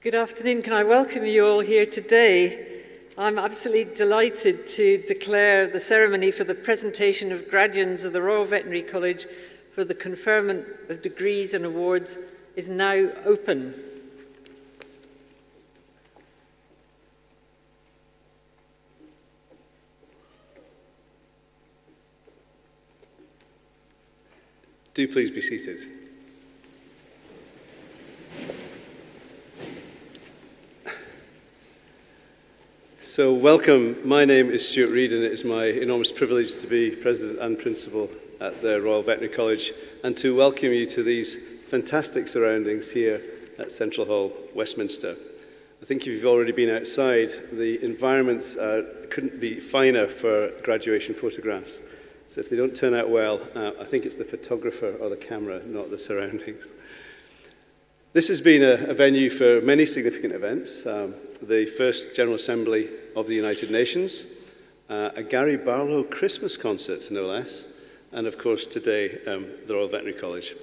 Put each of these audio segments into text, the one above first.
Good afternoon. Can I welcome you all here today? I'm absolutely delighted to declare the ceremony for the presentation of Graduands of the Royal Veterinary College for the conferment of degrees and awards is now open. Do please be seated. So welcome, my name is Stuart Reid and it is my enormous privilege to be President and Principal at the Royal Veterinary College and to welcome you to these fantastic surroundings here at Central Hall, Westminster. I think if you've already been outside, the environments couldn't be finer for graduation photographs. So if they don't turn out well, I think it's the photographer or the camera, not the surroundings. This has been a venue for many significant events. The first General Assembly of the United Nations, a Gary Barlow Christmas concert, no less, and of course today, the Royal Veterinary College.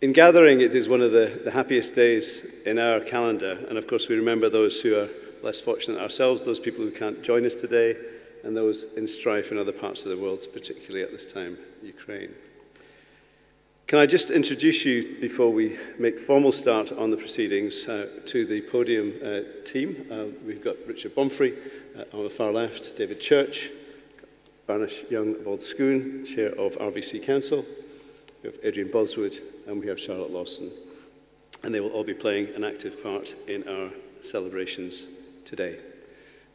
In gathering, it is one of the happiest days in our calendar, and of course we remember those who are less fortunate ourselves, those people who can't join us today, and those in strife in other parts of the world, particularly at this time, Ukraine. Can I just introduce you, before we make formal start on the proceedings, to the podium team. We've got Richard Bomphrey on the far left, David Church, Baroness Young of Old Scone, Chair of RVC Council, we have Adrian Boswood, and we have Charlotte Lawson. And they will all be playing an active part in our celebrations today.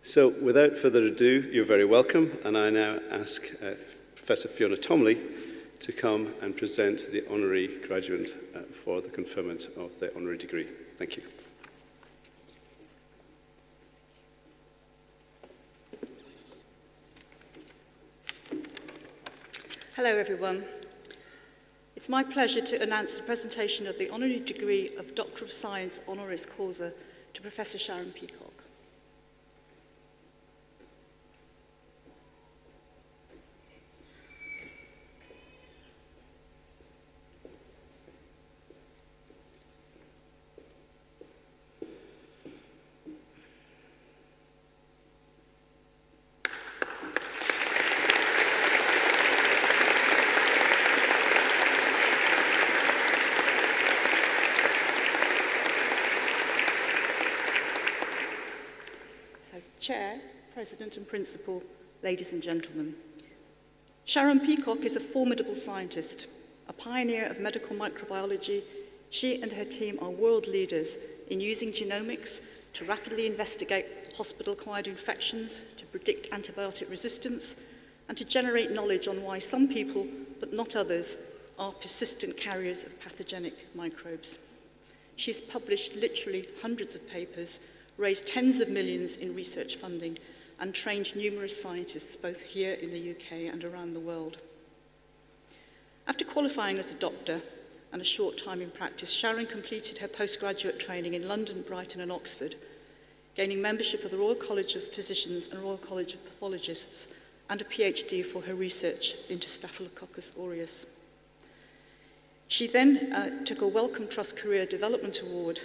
So without further ado, you're very welcome, and I now ask Professor Fiona Tomley to come and present the Honorary Graduate for the conferment of the honorary degree. Thank you. Hello everyone. It's my pleasure to announce the presentation of the honorary degree of Doctor of Science honoris causa to Professor Sharon Peacock. Chair, President and Principal, ladies and gentlemen. Sharon Peacock is a formidable scientist, a pioneer of medical microbiology. She and her team are world leaders in using genomics to rapidly investigate hospital-acquired infections, to predict antibiotic resistance, and to generate knowledge on why some people, but not others, are persistent carriers of pathogenic microbes. She's published literally hundreds of papers, raised tens of millions in research funding, and trained numerous scientists both here in the UK and around the world. After qualifying as a doctor and a short time in practice, Sharon completed her postgraduate training in London, Brighton and Oxford, gaining membership of the Royal College of Physicians and Royal College of Pathologists, and a PhD for her research into Staphylococcus aureus. She then took a Wellcome Trust Career Development Award,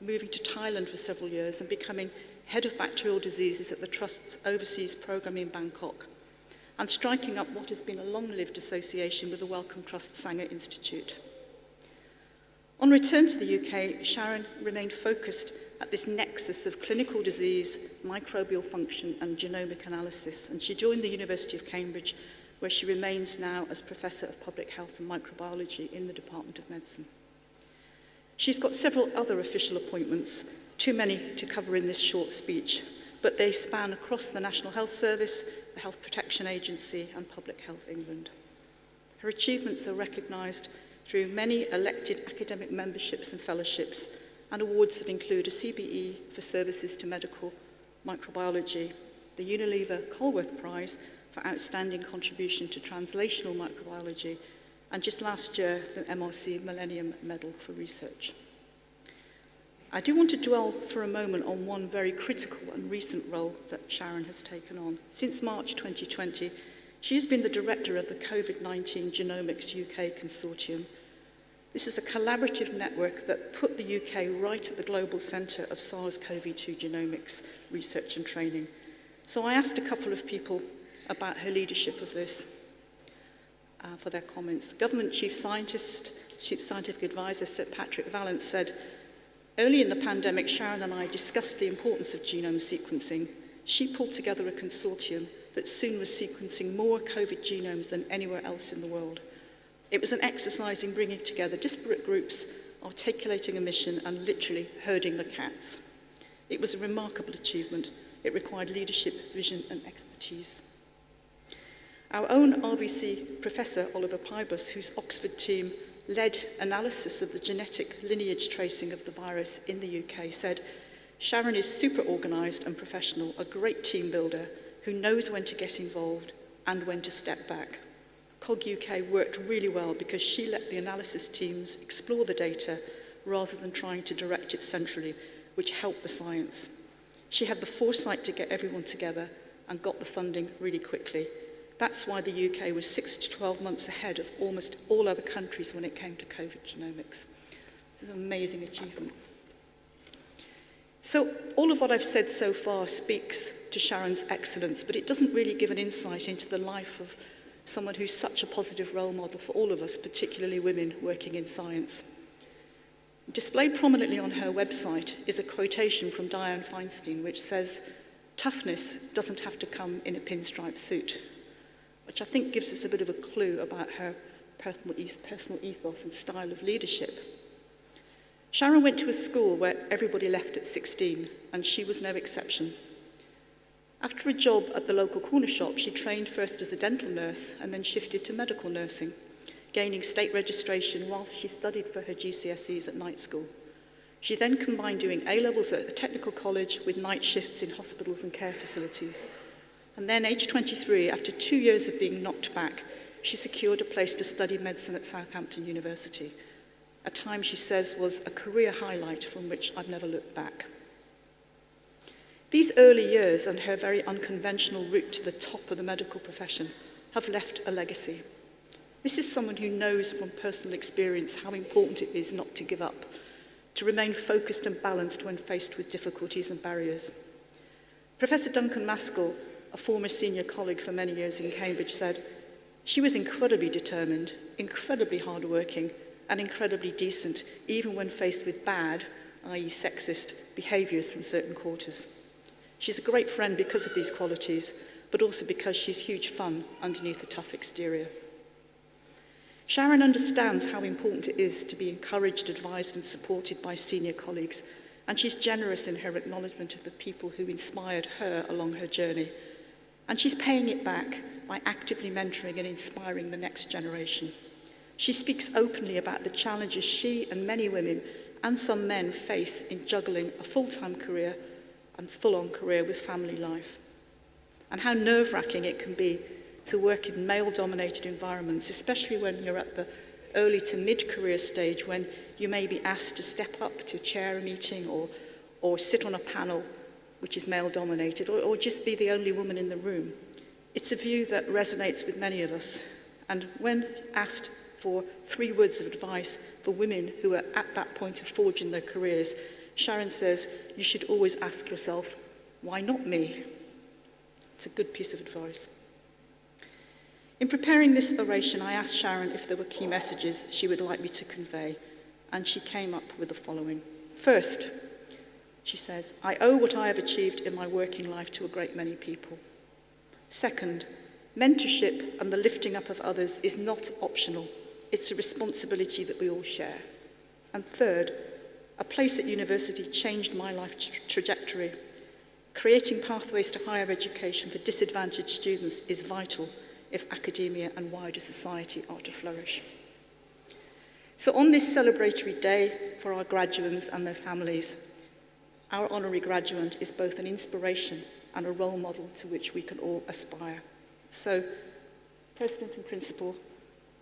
moving to Thailand for several years and becoming head of bacterial diseases at the Trust's overseas programme in Bangkok, and striking up what has been a long-lived association with the Wellcome Trust Sanger Institute. On return to the UK, Sharon remained focused at this nexus of clinical disease, microbial function and genomic analysis, and she joined the University of Cambridge, where she remains now as Professor of Public Health and Microbiology in the Department of Medicine. She's got several other official appointments, too many to cover in this short speech, but they span across the National Health Service, the Health Protection Agency and Public Health England. Her achievements are recognised through many elected academic memberships and fellowships and awards that include a CBE for services to medical microbiology, the Unilever Colworth Prize for outstanding contribution to translational microbiology, and just last year, the MRC Millennium Medal for Research. I do want to dwell for a moment on one very critical and recent role that Sharon has taken on. Since March 2020, she has been the director of the COVID-19 Genomics UK Consortium, This is a collaborative network that put the UK right at the global centre of SARS-CoV-2 genomics research and training. So I asked a couple of people about her leadership of this for their comments. Government Chief Scientific Advisor Sir Patrick Vallance said, "Early in the pandemic, Sharon and I discussed the importance of genome sequencing. She pulled together a consortium that soon was sequencing more COVID genomes than anywhere else in the world. It was an exercise in bringing together disparate groups, articulating a mission, and literally herding the cats. It was a remarkable achievement. It required leadership, vision, and expertise." Our own RVC professor, Oliver Pybus, whose Oxford team led analysis of the genetic lineage tracing of the virus in the UK, said, "Sharon is super organised and professional, a great team builder who knows when to get involved and when to step back. COG UK worked really well because she let the analysis teams explore the data rather than trying to direct it centrally, which helped the science. She had the foresight to get everyone together and got the funding really quickly. That's why the UK was 6 to 12 months ahead of almost all other countries when it came to COVID genomics. This is an amazing achievement." So all of what I've said so far speaks to Sharon's excellence, but it doesn't really give an insight into the life of someone who's such a positive role model for all of us, particularly women working in science. Displayed prominently on her website is a quotation from Dianne Feinstein, which says, "Toughness doesn't have to come in a pinstripe suit," which I think gives us a bit of a clue about her personal ethos and style of leadership. Sharon went to a school where everybody left at 16, and she was no exception. After a job at the local corner shop, she trained first as a dental nurse and then shifted to medical nursing, gaining state registration whilst she studied for her GCSEs at night school. She then combined doing A-levels at a technical college with night shifts in hospitals and care facilities. And then, age 23, after 2 years of being knocked back, she secured a place to study medicine at Southampton University, a time she says was a career highlight from which I've never looked back. These early years and her very unconventional route to the top of the medical profession have left a legacy. This is someone who knows from personal experience how important it is not to give up, to remain focused and balanced when faced with difficulties and barriers. Professor Duncan Maskell, a former senior colleague for many years in Cambridge, said, "She was incredibly determined, incredibly hardworking, and incredibly decent, even when faced with bad, i.e. sexist, behaviours from certain quarters. She's a great friend because of these qualities, but also because she's huge fun underneath a tough exterior." Sharon understands how important it is to be encouraged, advised, and supported by senior colleagues, and she's generous in her acknowledgement of the people who inspired her along her journey. And she's paying it back by actively mentoring and inspiring the next generation. She speaks openly about the challenges she and many women and some men face in juggling a full-time career and full-on career with family life, and how nerve-wracking it can be to work in male-dominated environments, especially when you're at the early to mid-career stage, when you may be asked to step up to chair a meeting or sit on a panel which is male-dominated, or just be the only woman in the room. It's a view that resonates with many of us, and when asked for 3 words of advice for women who are at that point of forging their careers, Sharon says, you should always ask yourself, why not me? It's a good piece of advice. In preparing this oration, I asked Sharon if there were key messages she would like me to convey, and she came up with the following. First, she says, I owe what I have achieved in my working life to a great many people. Second, mentorship and the lifting up of others is not optional. It's a responsibility that we all share. And third, a place at university changed my life trajectory. Creating pathways to higher education for disadvantaged students is vital if academia and wider society are to flourish. So on this celebratory day for our graduands and their families, our honorary graduand is both an inspiration and a role model to which we can all aspire. So, President and Principal,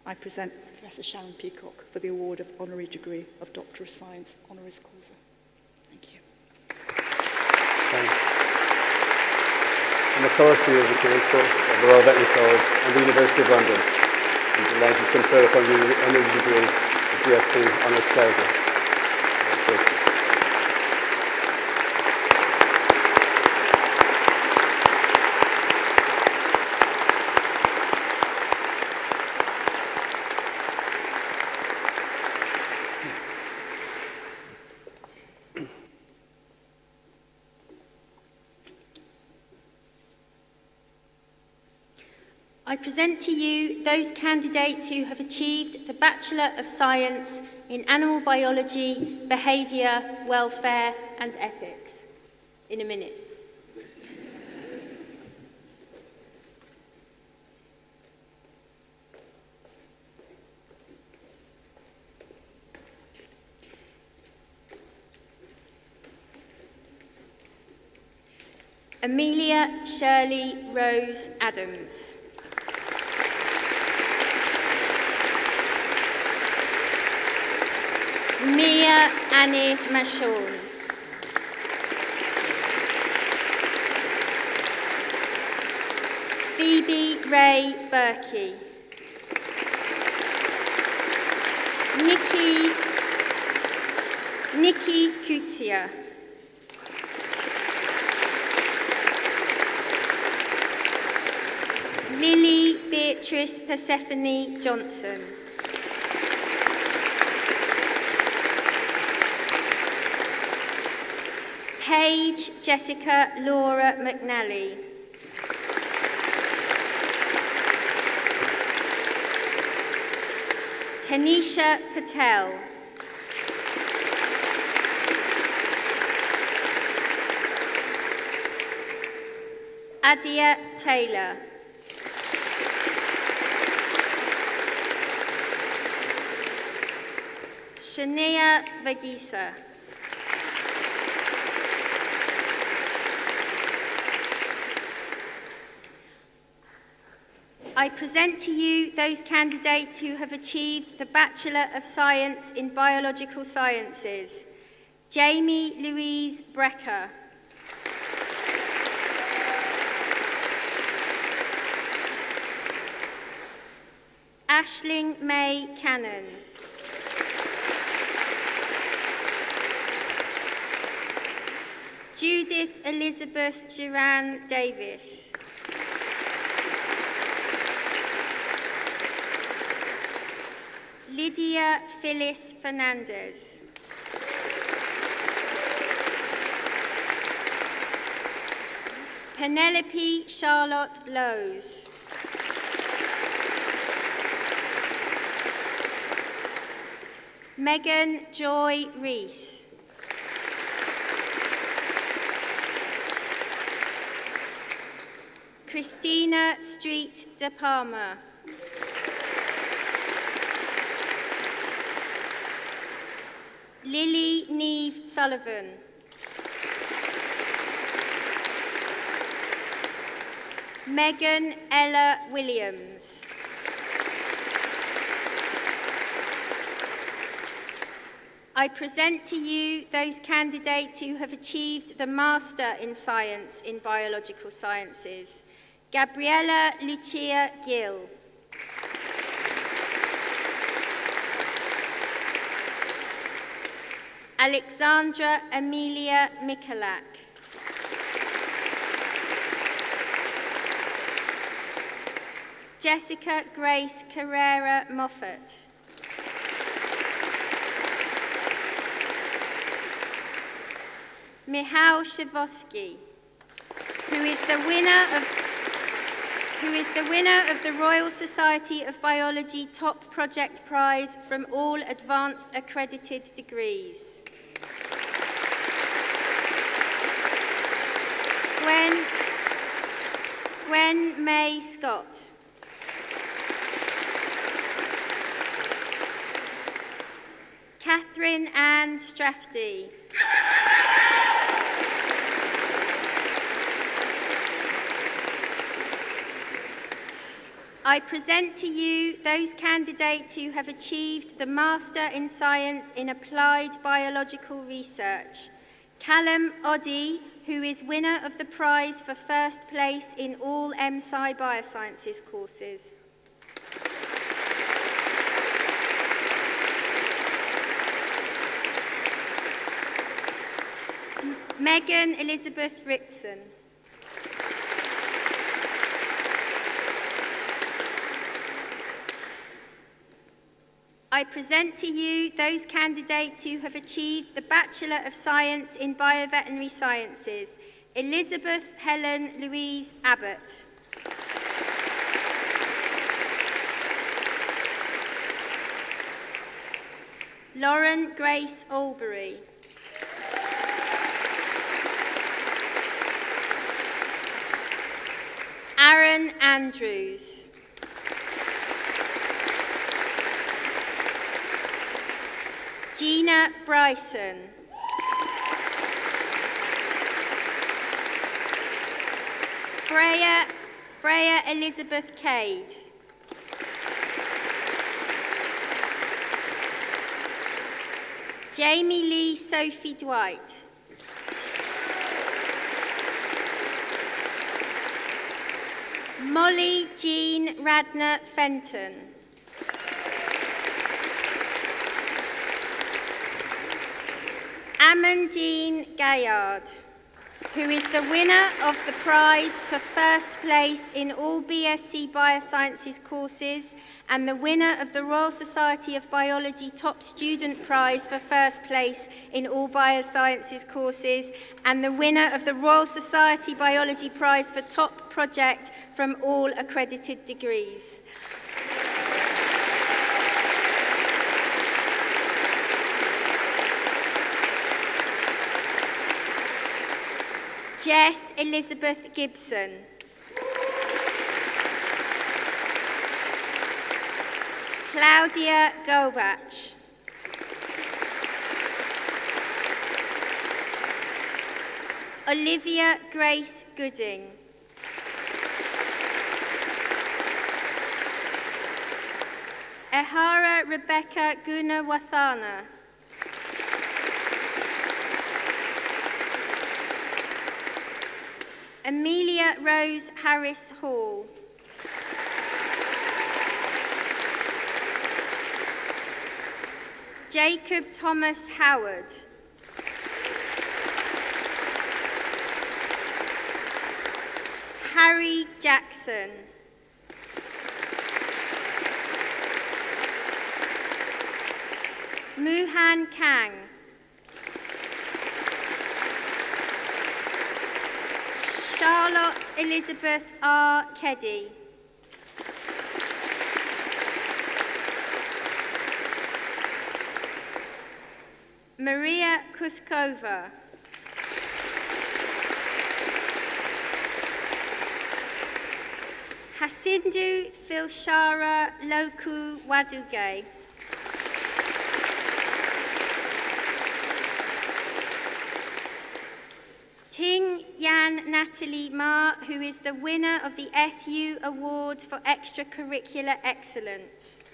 I present Professor Sharon Peacock for the award of Honorary Degree of Doctor of Science, Honoris Causa. Thank you. On the authority of the Council of the Royal Veterinary College and the University of London, I'm delighted to confer upon you the honorary degree of BSc Honours Causa. I present to you those candidates who have achieved the Bachelor of Science in Animal Biology, Behaviour, Welfare and Ethics. In a minute. Amelia Shirley Rose Adams. Mia Annie Mashorn. Phoebe Ray Berkey. Nikki Kutsia. Lily Beatrice Persephone Johnson. Paige Jessica Laura McNally. Tanisha Patel. Adia Taylor. Shania Vagisa. I present to you those candidates who have achieved the Bachelor of Science in Biological Sciences. Jamie Louise Brecker. Aisling May Cannon. Judith Elizabeth Duran Davis. Lydia Phyllis Fernandez. Penelope Charlotte Lowes. Megan Joy Rees. Christina Street de Palma. Lily Neve Sullivan. Megan Ella Williams. I present to you those candidates who have achieved the Master in Science in Biological Sciences. Gabriella Lucia Gill. Alexandra Amelia Mikulak. Jessica Grace Carrera Moffat. Michał Szybowski, who is the winner of the Royal Society of Biology Top Project Prize from all advanced accredited degrees. Gwen May Scott. Catherine Ann Strafty. I present to you those candidates who have achieved the Master in Science in Applied Biological Research. Callum Oddy, who is winner of the prize for first place in all MSci Biosciences courses. Megan Elizabeth Ritson. I present to you those candidates who have achieved the Bachelor of Science in Bioveterinary Sciences. Elizabeth Helen Louise Abbott. Lauren Grace Albury. Aaron Andrews. Gina Bryson. Freya Elizabeth Cade. Jamie Lee Sophie Dwight. Molly Jean Radner Fenton. Amandine Gaillard, who is the winner of the prize for first place in all BSc Biosciences courses and the winner of the Royal Society of Biology Top Student Prize for first place in all Biosciences courses and the winner of the Royal Society Biology Prize for Top Project from all accredited degrees. Jess Elizabeth Gibson. Claudia Gobach. Olivia Grace Gooding. Ehara Rebecca Gunawathana. Amelia Rose Harris Hall. Jacob Thomas Howard. Harry Jackson. Muhan Kang. Charlotte Elizabeth R. Keddy. Maria Kuskova. Hasindu Filshara Loku Waduge. Ting Yan Natalie Ma, who is the winner of the SU Award for Extracurricular Excellence.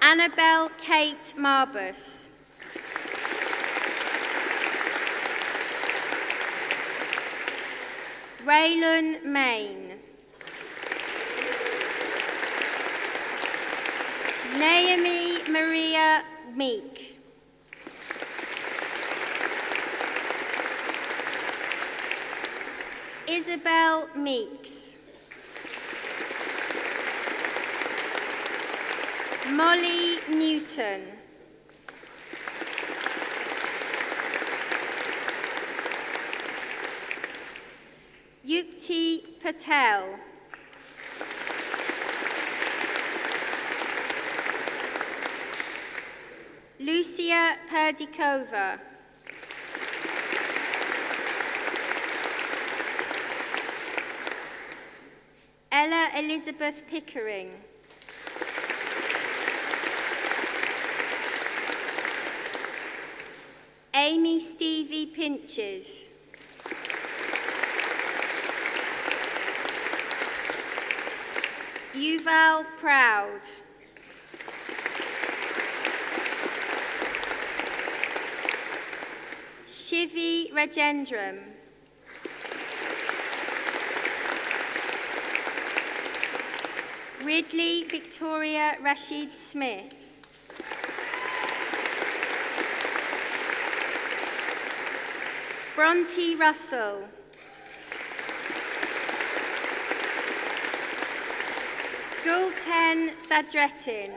Annabelle Kate Marbus. Raylun Main. Naomi Maria Meek. Isabel Meeks. Molly Newton. Yukti Patel. Lucia Perdikova. Ella Elizabeth Pickering. Amy Stevie Pinches. Yuval Proud. Shivi Rajendram. Ridley Victoria Rashid Smith. Bronte Russell. Gulten Sadrettin.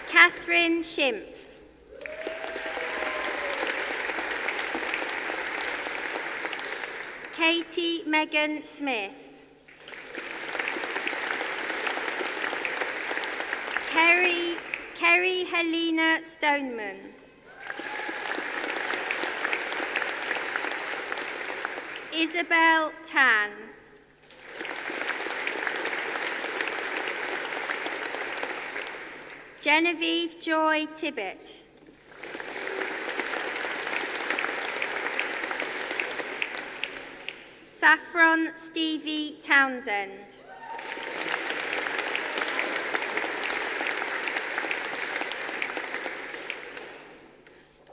Catherine Schimpf. Katie Megan Smith. Kerry Helena Stoneman. Isabel Tan. Genevieve Joy Tibbett. Saffron Stevie Townsend.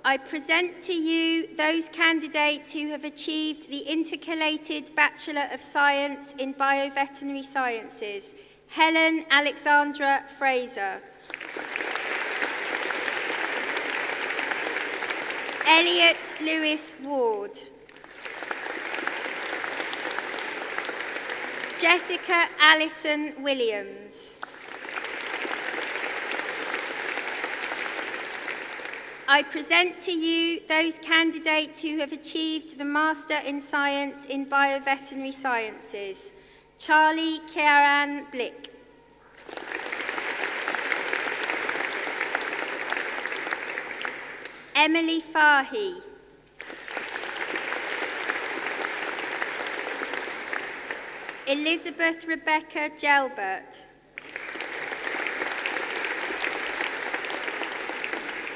I present to you those candidates who have achieved the intercalated Bachelor of Science in Bioveterinary Sciences. Helen Alexandra Fraser. Elliot Lewis Ward. Jessica Allison Williams. I present to you those candidates who have achieved the Master in Science in Bioveterinary Sciences. Charlie Ciaran Blick. Emily Fahy. Elizabeth Rebecca Gelbert.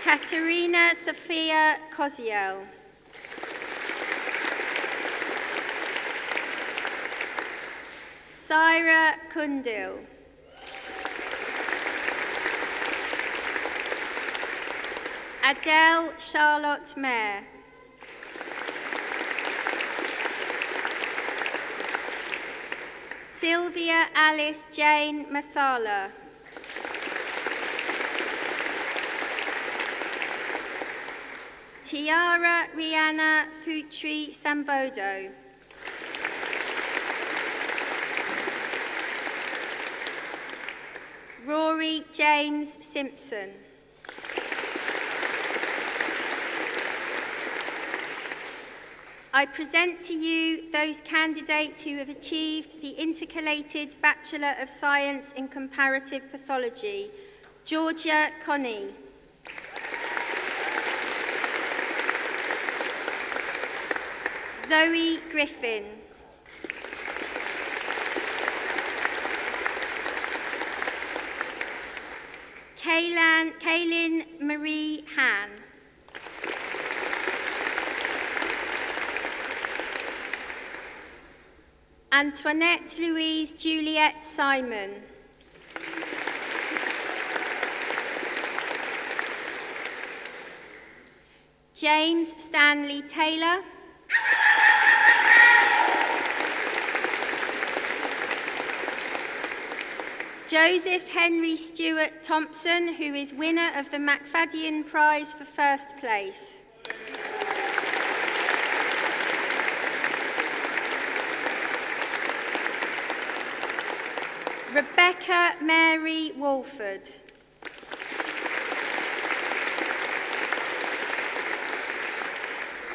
Katerina Sophia Koziel. Syra Kundil. Adele Charlotte Mayer. Sylvia Alice Jane Masala. Tiara Rihanna Putri Sambodo. Rory James Simpson. I present to you those candidates who have achieved the intercalated Bachelor of Science in Comparative Pathology. Georgia Connie. Zoe Griffin. Kaylin Marie Han. Antoinette Louise Juliette Simon. James Stanley Taylor. Joseph Henry Stuart Thompson, who is winner of the McFadden Prize for first place. Rebecca Mary Walford.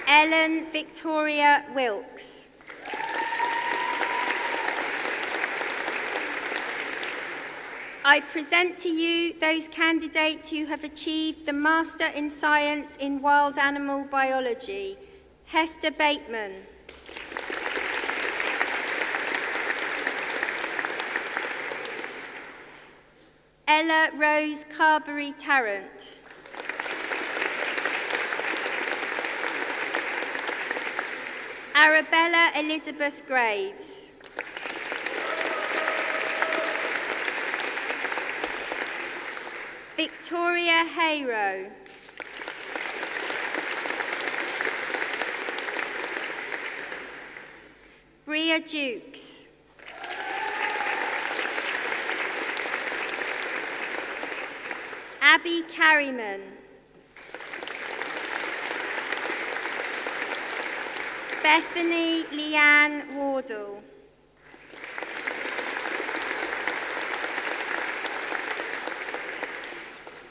Ellen Victoria Wilkes. I present to you those candidates who have achieved the Master in Science in Wild Animal Biology. Hester Bateman. Ella Rose Carberry Tarrant. Arabella Elizabeth Graves. Victoria Hayrow. Bria Jukes. Abby Carryman. Bethany Leanne Wardle.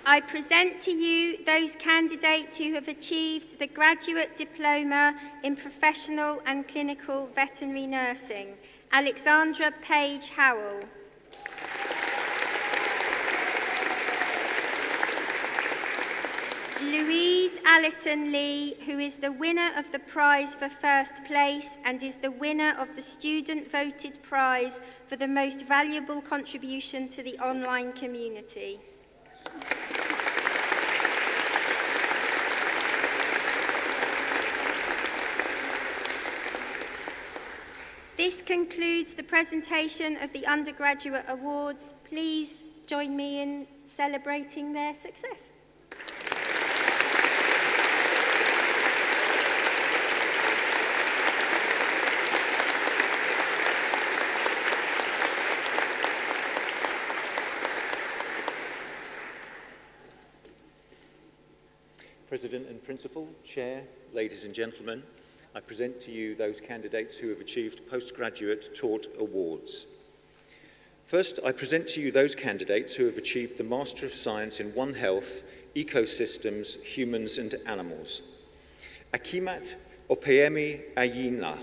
I present to you those candidates who have achieved the Graduate Diploma in Professional and Clinical Veterinary Nursing. Alexandra Page Howell. Louise Alison Lee, who is the winner of the prize for first place and is the winner of the student-voted prize for the most valuable contribution to the online community. This concludes the presentation of the Undergraduate Awards. Please join me in celebrating their success. President and Principal, Chair, ladies and gentlemen, I present to you those candidates who have achieved Postgraduate Taught Awards. First, I present to you those candidates who have achieved the Master of Science in One Health, Ecosystems, Humans and Animals. Akimat Opeyemi Ayina.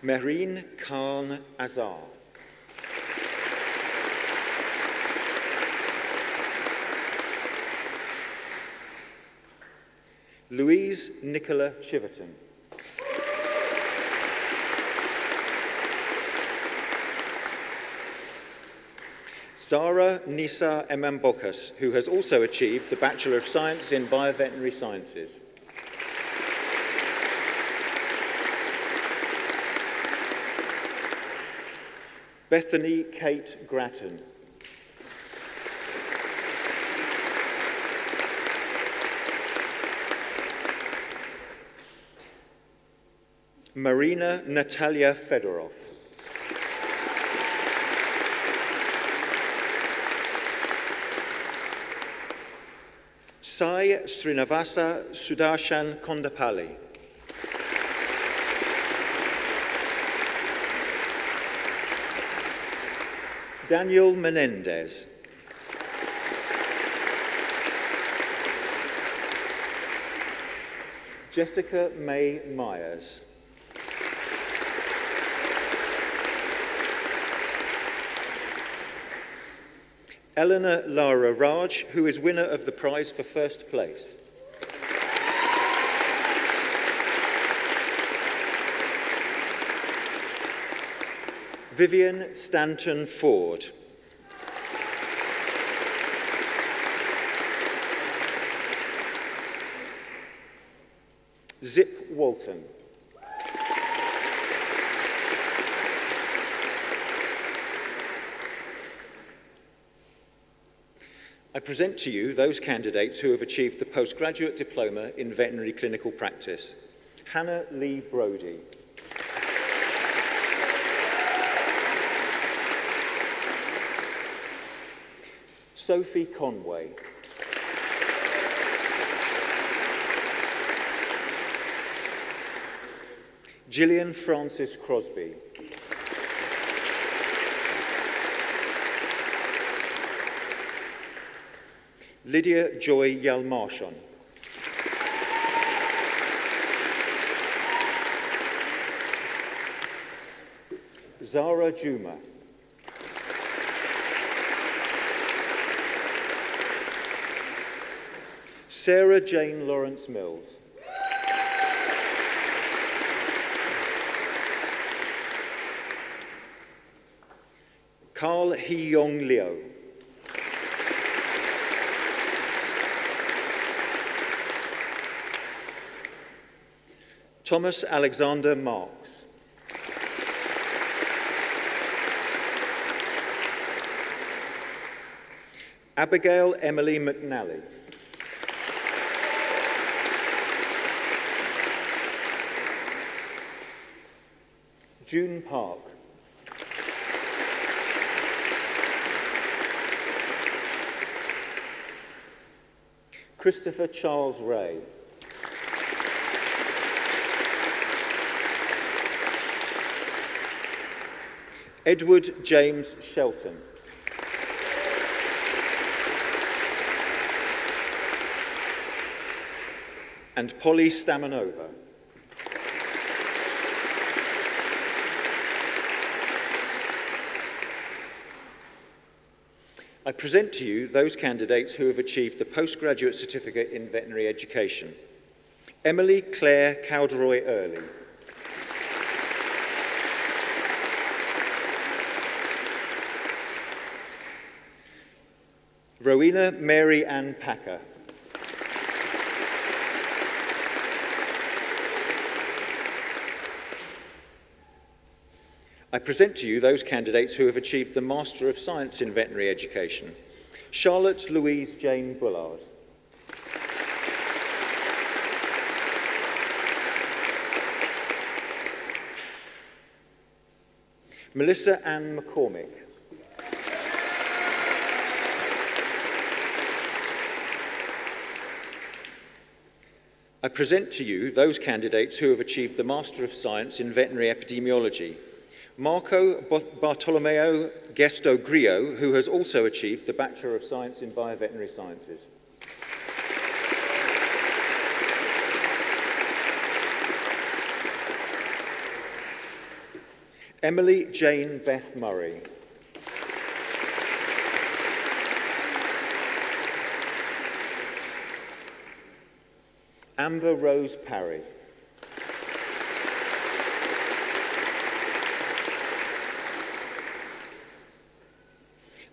Mehreen Khan Azar. Louise Nicola Chiverton. Zara Nisa Emambokas, who has also achieved the Bachelor of Science in Bioveterinary Sciences. Bethany Kate Grattan. Marina Natalia Fedorov. Sai Srinivasa Sudarshan Kondapalli. Daniel Menendez. Jessica May Myers. Eleanor Lara Raj, who is winner of the prize for first place. Vivian Stanton Ford. Zip Walton. I present to you those candidates who have achieved the Postgraduate Diploma in Veterinary Clinical Practice. Hannah Lee Brodie. Sophie Conway. Gillian Francis Crosby. Lydia Joy Yalmarshon. Zara Juma. Sarah Jane Lawrence Mills. Carl Hee-Yong Leo. Thomas Alexander Marks. Abigail Emily McNally. June Park. Christopher Charles Ray. Edward James Shelton. And Polly Stamanova. I present to you those candidates who have achieved the postgraduate certificate in veterinary education. Emily Claire Cowderoy Early. Rowena Mary Ann Packer. I present to you those candidates who have achieved the Master of Science in Veterinary Education. Charlotte Louise Jane Bullard. Melissa Ann McCormick. I present to you those candidates who have achieved the Master of Science in Veterinary Epidemiology. Marco Bartolomeo Gesto Grillo, who has also achieved the Bachelor of Science in Bioveterinary Sciences. Emily Jane Beth Murray. Amber Rose Parry.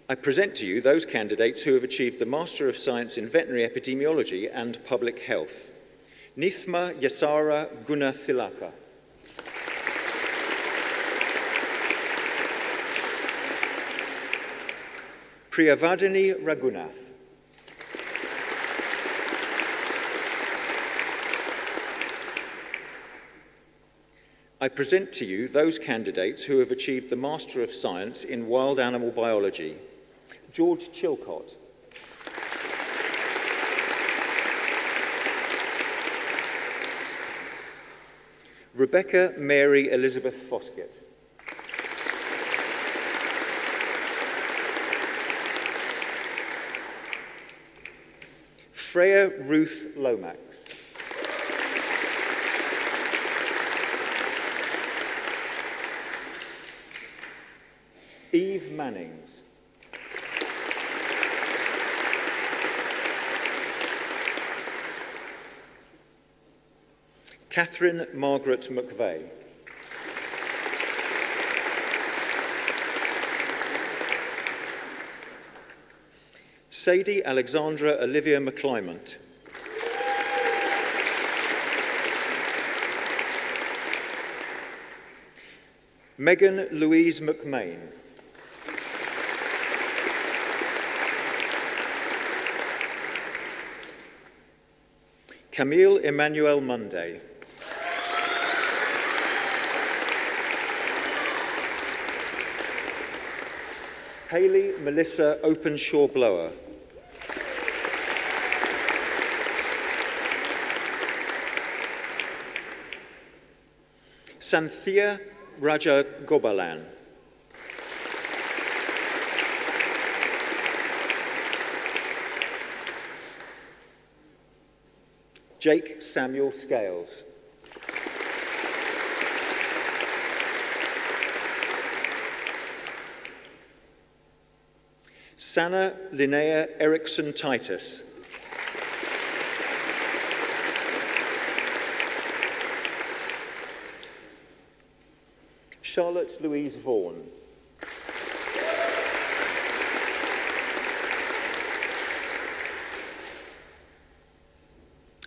I present to you those candidates who have achieved the Master of Science in Veterinary Epidemiology and Public Health. Nithma Yasara Gunathilaka. Priyavardhini Raghunath. I present to you those candidates who have achieved the Master of Science in Wild Animal Biology. George Chilcott. Rebecca Mary Elizabeth Foskett. Freya Ruth Lomax. Eve Mannings. Catherine Margaret McVeigh. Sadie Alexandra Olivia McClymont. Megan Louise McMain. Camille Emmanuel Monday. Hayley Melissa Openshaw Blower. Santhia Raja Gobalan. Jake Samuel Scales. Sanna Linnea Erickson Titus. Charlotte Louise Vaughan.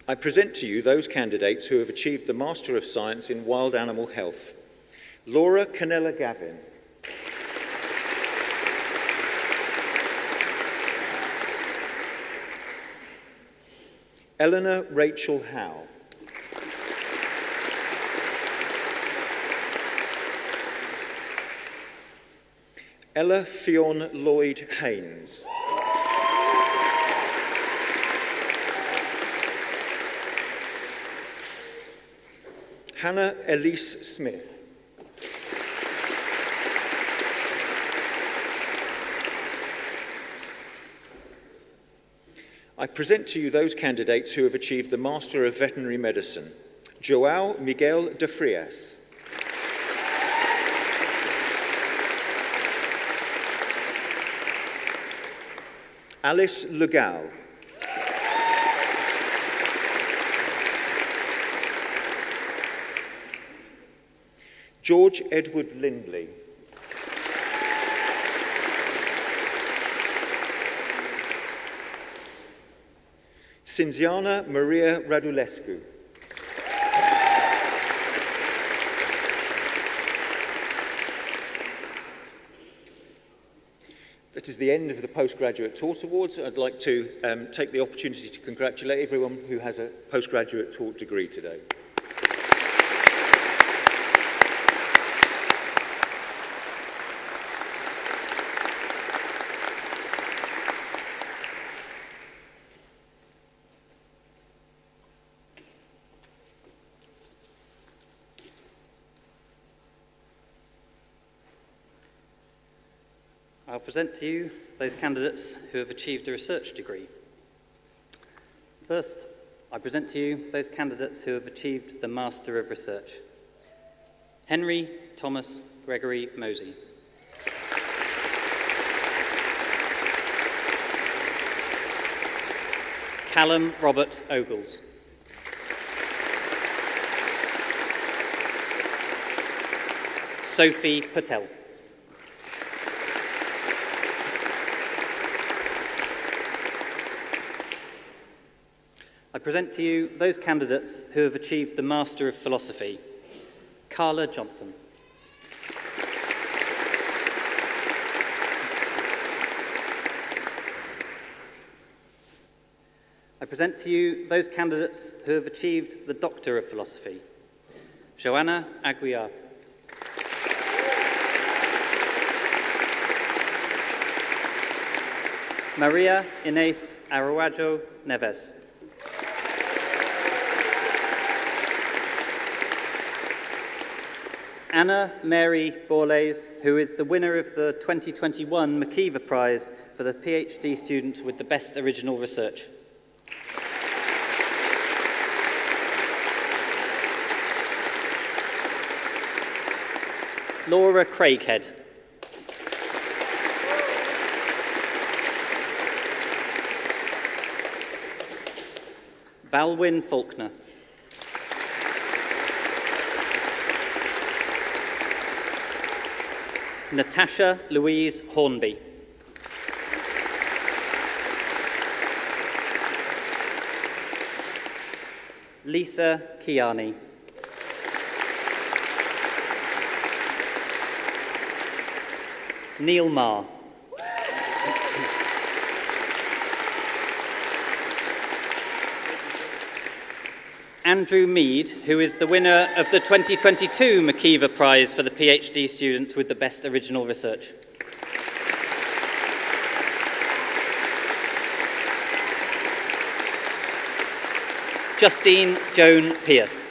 I present to you those candidates who have achieved the Master of Science in Wild Animal Health. Laura Canella Gavin. Eleanor Rachel Howe. Ella Fionn Lloyd Haynes. Hannah Elise Smith. I present to you those candidates who have achieved the Master of Veterinary Medicine. João Miguel de Frias. Alice Legal. George Edward Lindley. Cinziana Maria Radulescu. That is the end of the Postgraduate Taught Awards. I'd like to take the opportunity to congratulate everyone who has a postgraduate taught degree today. I'll present to you those candidates who have achieved a research degree. First, I present to you those candidates who have achieved the Master of Research. Henry Thomas Gregory Mosey. Callum Robert Ogles. Sophie Patel. I present to you those candidates who have achieved the Master of Philosophy. Carla Johnson. I present to you those candidates who have achieved the Doctor of Philosophy. Joanna Aguiar. Maria Inés Araújo Neves. Anna Mary Borlase, who is the winner of the 2021 McKeever Prize for the PhD student with the best original research. Laura Craighead. Balwyn Faulkner. Natasha Louise Hornby. Lisa Kiani. Neil Marr. Andrew Mead, who is the winner of the 2022 McKeever Prize for the PhD student with the best original research. Justine Joan Pierce.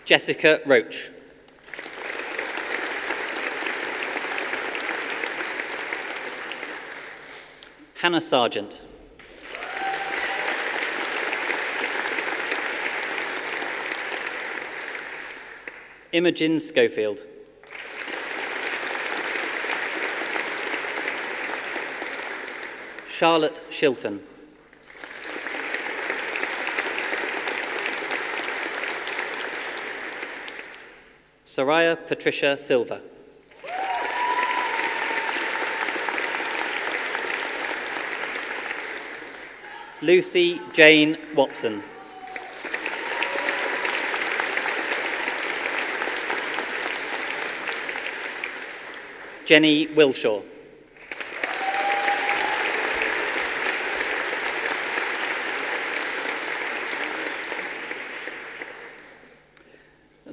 Jessica Roach. Hannah Sargent. Imogen Schofield. Charlotte Shilton. Soraya Patricia Silva. Lucy Jane Watson. Jenny Wilshaw.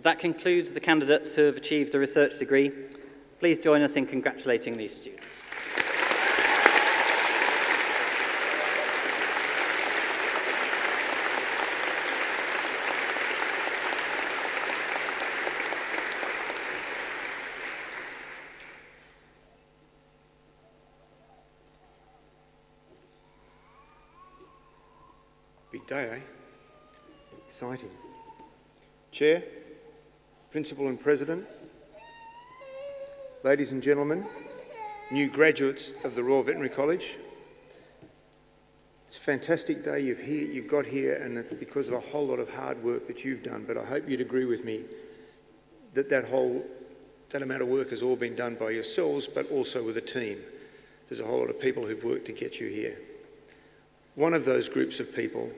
That concludes the candidates who have achieved a research degree. Please join us in congratulating these students. Big day, eh? Exciting. Chair, Principal and President, ladies and gentlemen, new graduates of the Royal Veterinary College, it's a fantastic day you've got here, and it's because of a whole lot of hard work that you've done, but I hope you'd agree with me that that amount of work has all been done by yourselves, but also with a team. There's a whole lot of people who've worked to get you here. One of those groups of people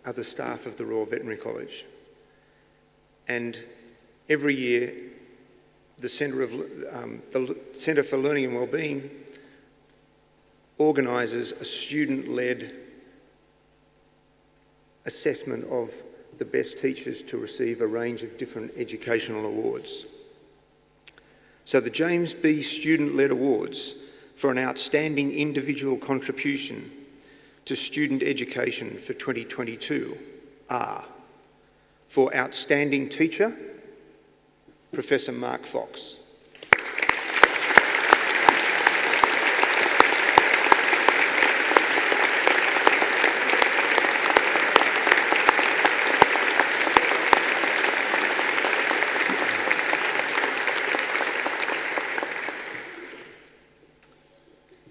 are the staff of the Royal Veterinary College. And every year, the Centre for Learning and Wellbeing organises a student-led assessment of the best teachers to receive a range of different educational awards. So the James B. Student-Led Awards for an outstanding individual contribution to student education for 2022 are: for Outstanding Teacher, Professor Mark Fox.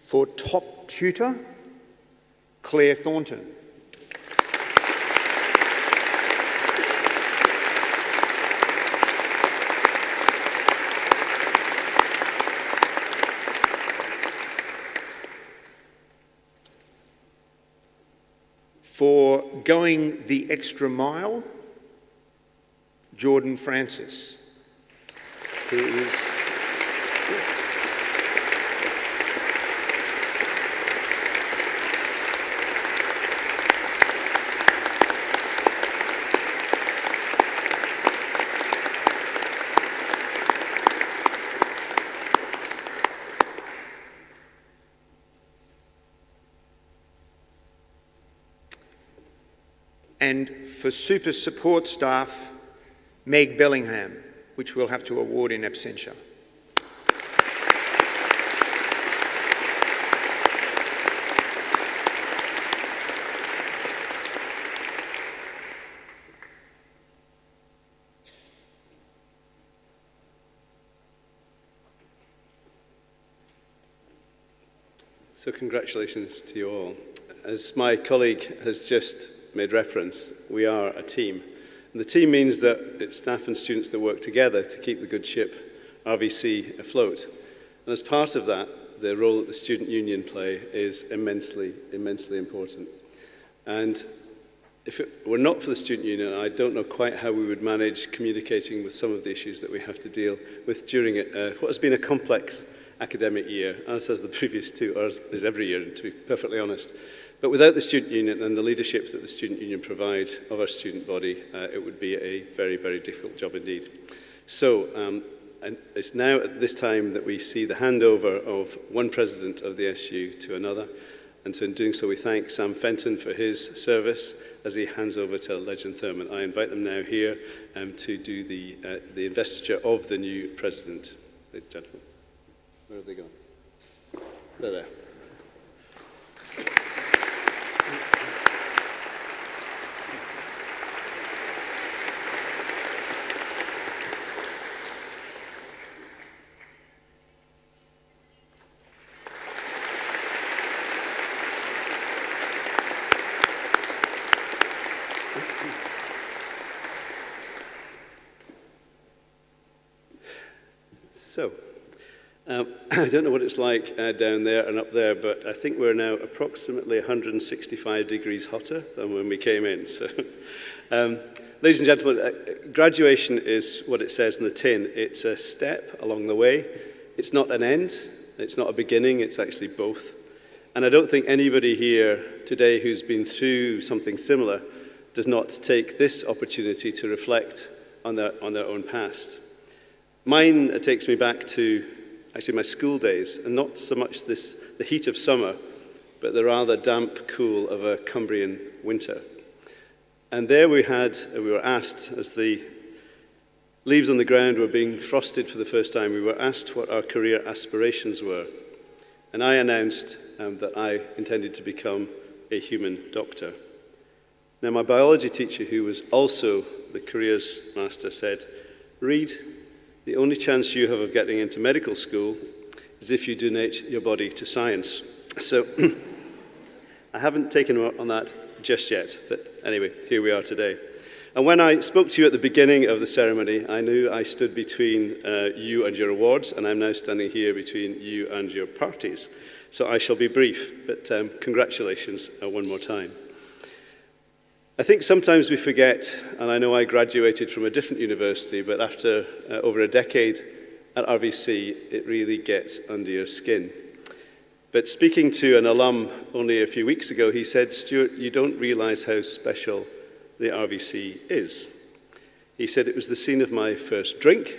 For Top Tutor, Claire Thornton. For Going the Extra Mile, Jordan Francis, who is... And for super support staff, Meg Bellingham, which we'll have to award in absentia. So congratulations to you all. As my colleague has just made reference, we are a team. And the team means that it's staff and students that work together to keep the good ship RVC afloat. And as part of that, the role that the student union play is immensely, immensely important. And if it were not for the student union, I don't know quite how we would manage communicating with some of the issues that we have to deal with during what has been a complex academic year, as has the previous two, or as every year, to be perfectly honest. But without the student union and the leadership that the student union provide of our student body, it would be a very, very difficult job indeed. So and it's now at this time that we see the handover of one president of the SU to another. And so in doing so, we thank Sam Fenton for his service as he hands over to Legend Thurman. I invite them now here to do the investiture of the new president. Ladies and gentlemen, where have they gone? They're there. So, I don't know what it's like down there and up there, but I think we're now approximately 165 degrees hotter than when we came in. So, ladies and gentlemen, graduation is what it says in the tin. It's a step along the way. It's not an end. It's not a beginning. It's actually both. And I don't think anybody here today who's been through something similar does not take this opportunity to reflect on their own past. Mine takes me back to actually my school days, and not so much the heat of summer, but the rather damp cool of a Cumbrian winter. And there we were asked, as the leaves on the ground were being frosted for the first time, we were asked what our career aspirations were. And I announced that I intended to become a human doctor. Now, my biology teacher, who was also the careers master, said, "Reid, the only chance you have of getting into medical school is if you donate your body to science." So I haven't taken on that just yet, but anyway, here we are today. And when I spoke to you at the beginning of the ceremony, I knew I stood between you and your awards, and I'm now standing here between you and your parties. So I shall be brief, but congratulations one more time. I think sometimes we forget, and I know I graduated from a different university, but after over a decade at RVC, it really gets under your skin. But speaking to an alum only a few weeks ago, he said, "Stuart, you don't realize how special the RVC is." He said, "It was the scene of my first drink,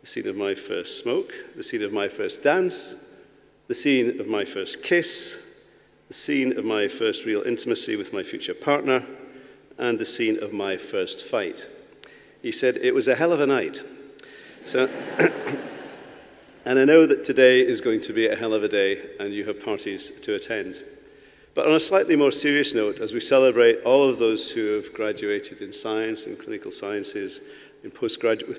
the scene of my first smoke, the scene of my first dance, the scene of my first kiss, the scene of my first real intimacy with my future partner, and the scene of my first fight." He said, "It was a hell of a night." So, and I know that today is going to be a hell of a day, and you have parties to attend. But on a slightly more serious note, as we celebrate all of those who have graduated in science and clinical sciences, with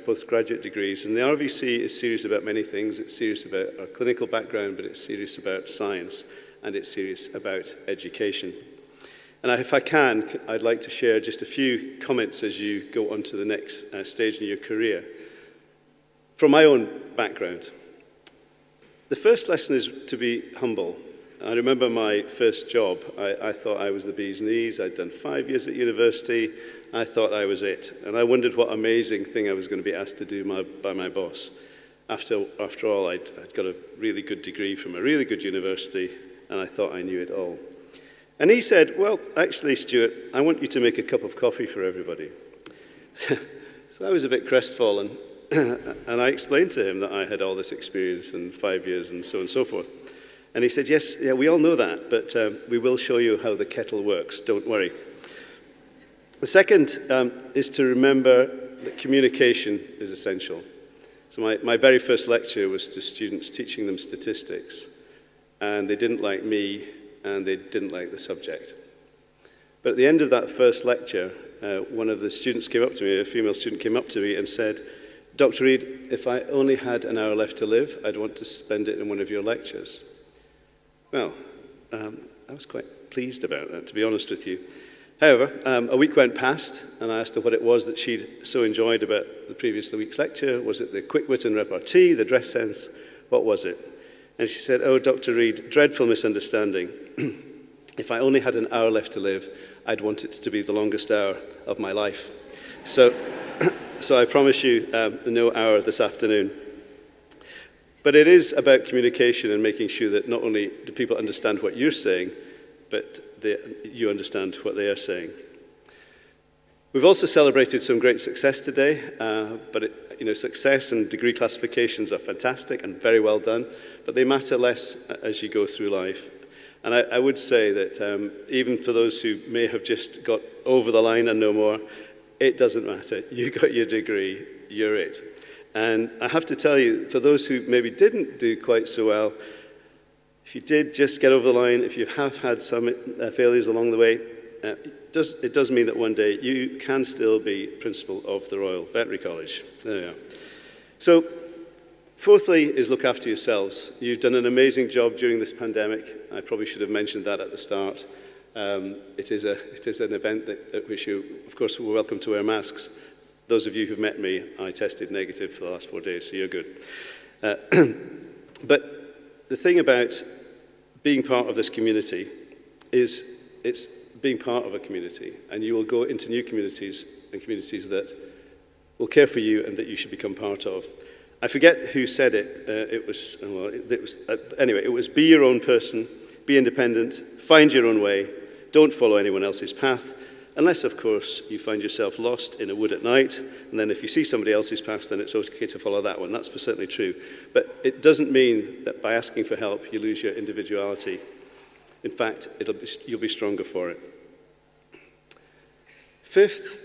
postgraduate degrees, and the RVC is serious about many things. It's serious about our clinical background, but it's serious about science, and it's serious about education. And if I can, I'd like to share just a few comments as you go on to the next stage in your career. From my own background, the first lesson is to be humble. I remember my first job. I thought I was the bee's knees. I'd done 5 years at university. I thought I was it. And I wondered what amazing thing I was going to be asked to do by my boss. After all, I'd got a really good degree from a really good university, and I thought I knew it all. And he said, "Well, actually, Stuart, I want you to make a cup of coffee for everybody." So I was a bit crestfallen, and I explained to him that I had all this experience in 5 years and so on and so forth. And he said, "Yes, yeah, we all know that, but we will show you how the kettle works, don't worry." The second is to remember that communication is essential. So my very first lecture was to students teaching them statistics, and they didn't like me, and they didn't like the subject. But at the end of that first lecture, one of the students came up to me, a female student came up to me and said, "Dr. Reid, if I only had an hour left to live, I'd want to spend it in one of your lectures." Well, I was quite pleased about that, to be honest with you. However, a week went past, and I asked her what it was that she'd so enjoyed about the previous week's lecture. Was it the quick wit and repartee, the dress sense? What was it? And she said, "Oh, Dr. Reid, dreadful misunderstanding. If I only had an hour left to live, I'd want it to be the longest hour of my life." So, so I promise you no hour this afternoon. But it is about communication and making sure that not only do people understand what you're saying, but you understand what they are saying. We've also celebrated some great success today, but success and degree classifications are fantastic and very well done, but they matter less as you go through life. And I would say that even for those who may have just got over the line and no more, it doesn't matter. You got your degree, you're it. And I have to tell you, for those who maybe didn't do quite so well, if you did just get over the line, if you have had some failures along the way, it does mean that one day you can still be principal of the Royal Veterinary College. There we are. So, fourthly is look after yourselves. You've done an amazing job during this pandemic. I probably should have mentioned that at the start. It is an event at which you, of course, were welcome to wear masks. Those of you who've met me, I tested negative for the last 4 days, so you're good. But the thing about being part of this community is it's being part of a community, and you will go into new communities and communities that will care for you and that you should become part of. I forget who said it. Anyway, it was be your own person, be independent, find your own way, don't follow anyone else's path, Unless, of course, you find yourself lost in a wood at night, and then if you see somebody else's path, then it's okay to follow that one. That's for certainly true. But it doesn't mean that by asking for help, you lose your individuality. In fact, you'll be stronger for it. Fifth,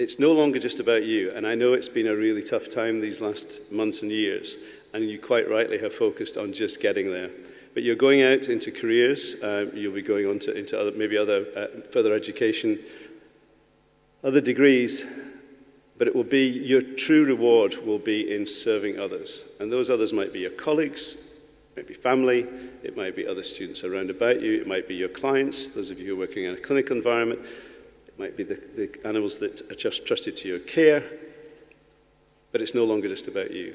it's no longer just about you. And I know it's been a really tough time these last months and years, and you quite rightly have focused on just getting there. But you're going out into careers, you'll be going on to into other further education, other degrees, but it will be, your true reward will be in serving others. And those others might be your colleagues, it might be family, it might be other students around about you, it might be your clients, those of you who are working in a clinical environment, it might be the animals that are just trusted to your care, but it's no longer just about you.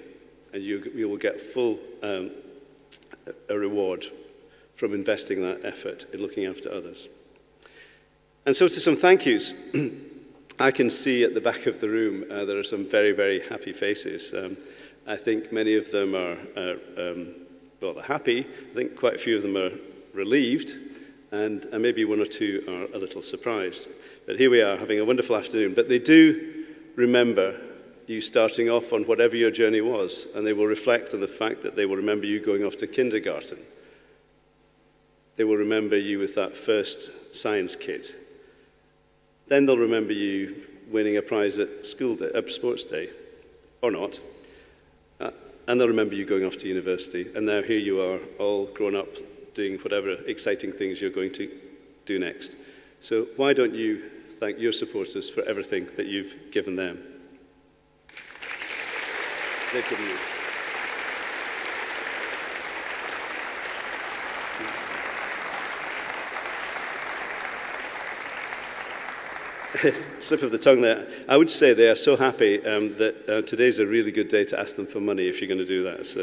And you will get full a reward from investing that effort in looking after others. And so to some thank yous. I can see at the back of the room there are some very, very happy faces. I think many of them are, well, they're happy. I think quite a few of them are relieved, and maybe one or two are a little surprised. But here we are having a wonderful afternoon. But they do remember you starting off on whatever your journey was, and they will reflect on the fact that they will remember you going off to kindergarten. They will remember you with that first science kit. Then they'll remember you winning a prize at school day, sports day, or not. And they'll remember you going off to university. And now here you are, all grown up, doing whatever exciting things you're going to do next. So why don't you thank your supporters for everything that you've given them? They've given you. Slip of the tongue there. I would say they are so happy that today's a really good day to ask them for money if you're going to do that. So.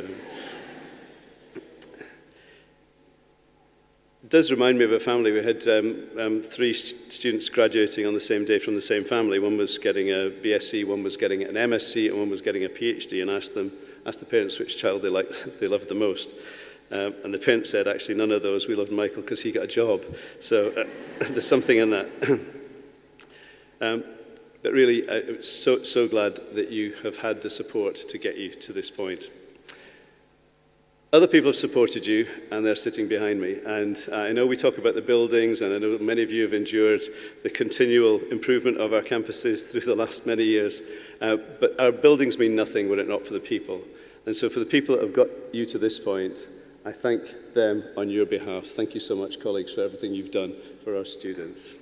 It does remind me of a family. We had 3 students graduating on the same day from the same family. One was getting a BSc, one was getting an MSc, and one was getting a PhD, and asked the parents which child they loved the most. And the parents said, actually, none of those. We loved Michael because he got a job. So there's something in that. But really, I'm so glad that you have had the support to get you to this point. Other people have supported you, and they're sitting behind me. And I know we talk about the buildings, and I know many of you have endured the continual improvement of our campuses through the last many years. But our buildings mean nothing were it not for the people. And so for the people that have got you to this point, I thank them on your behalf. Thank you so much, colleagues, for everything you've done for our students.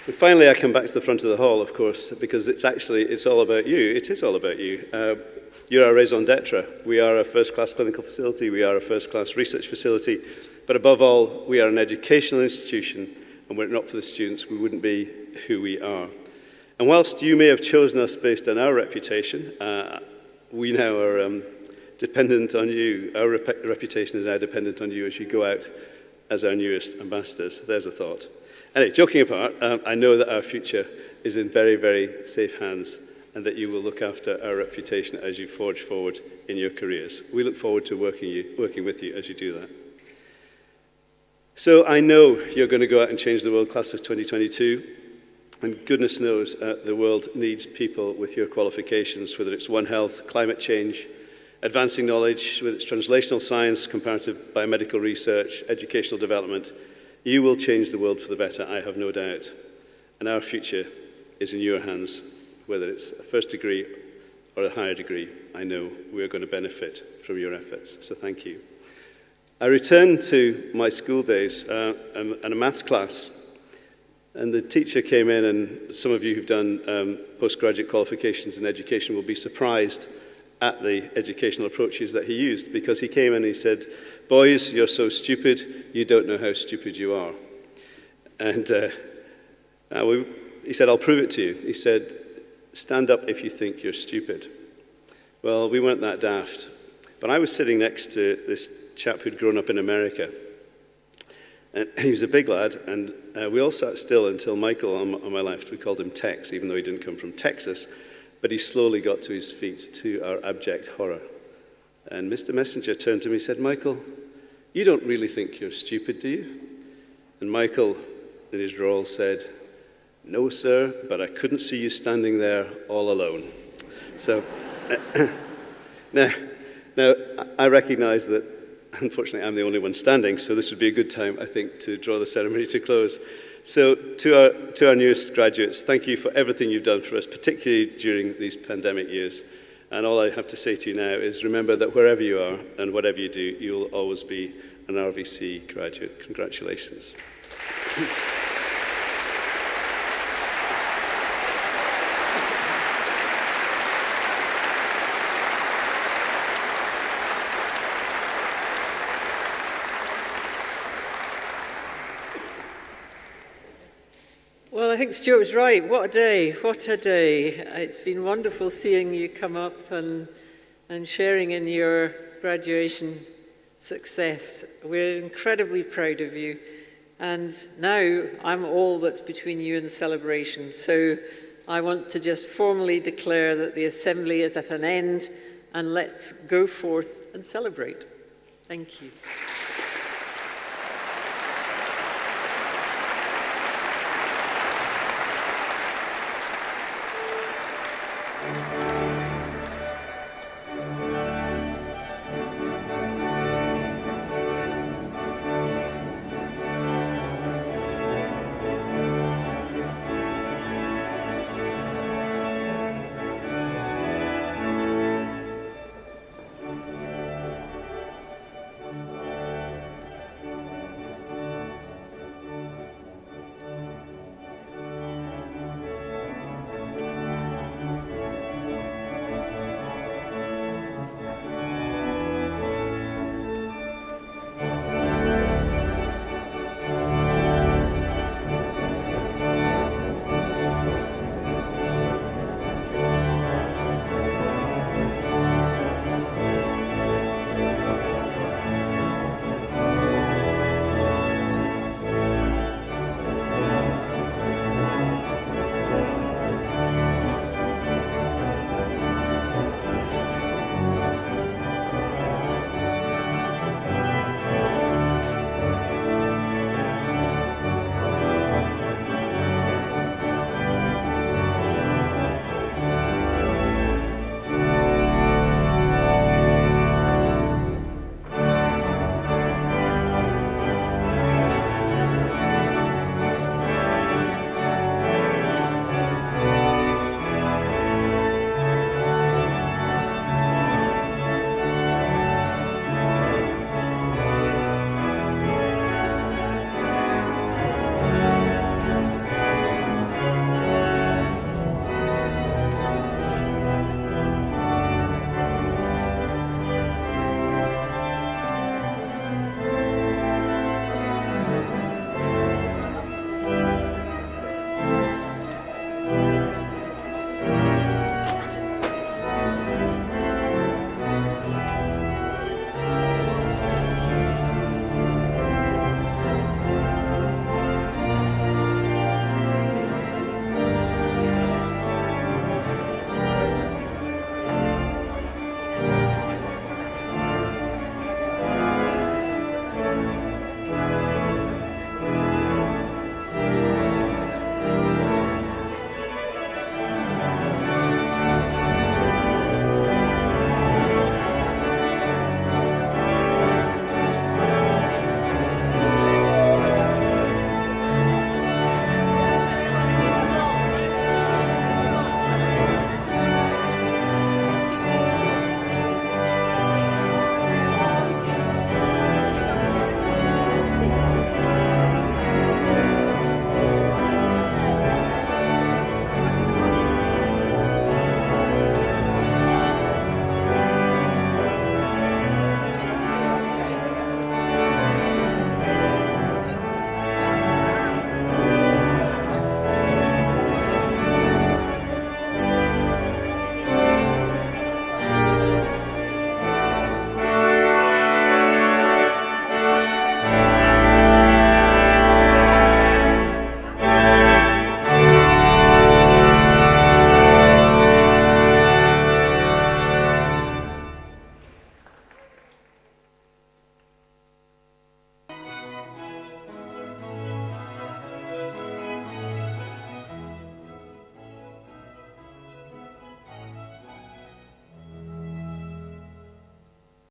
And finally, I come back to the front of the hall, of course, because it's all about you. It is all about you. You're our raison d'etre. We are a first-class clinical facility. We are a first-class research facility. But above all, we are an educational institution, and were it not for the students, we wouldn't be who we are. And whilst you may have chosen us based on our reputation, we now are dependent on you. Our reputation is now dependent on you as you go out as our newest ambassadors. There's a thought. Anyway, joking apart, I know that our future is in very, very safe hands, and that you will look after our reputation as you forge forward in your careers. We look forward to working with you as you do that. So I know you're going to go out and change the world class of 2022, and goodness knows the world needs people with your qualifications, whether it's One Health, climate change, advancing knowledge, whether it's translational science, comparative biomedical research, educational development. You will change the world for the better, I have no doubt. And our future is in your hands, whether it's a first degree or a higher degree. I know we're going to benefit from your efforts, so thank you. I returned to my school days and a maths class, and the teacher came in, and some of you who've done postgraduate qualifications in education will be surprised at the educational approaches that he used, because he came in and he said, "Boys, you're so stupid, you don't know how stupid you are." And he said, "I'll prove it to you." He said, "Stand up if you think you're stupid." Well, we weren't that daft, but I was sitting next to this chap who'd grown up in America. And he was a big lad, and we all sat still until Michael on my left, we called him Tex, even though he didn't come from Texas, but he slowly got to his feet to our abject horror. And Mr. Messenger turned to me and said, "Michael, you don't really think you're stupid, do you?" And Michael, in his drawl, said, "No, sir, but I couldn't see you standing there all alone." So, now, I recognize that, unfortunately, I'm the only one standing, so this would be a good time, I think, to draw the ceremony to close. So, to our newest graduates, thank you for everything you've done for us, particularly during these pandemic years. And all I have to say to you now is remember that wherever you are and whatever you do, you'll always be an RVC graduate. Congratulations. Well, I think Stuart was right. What a day, what a day. It's been wonderful seeing you come up and sharing in your graduation success. We're incredibly proud of you. And now I'm all that's between you and the celebration. So I want to just formally declare that the assembly is at an end, and let's go forth and celebrate. Thank you.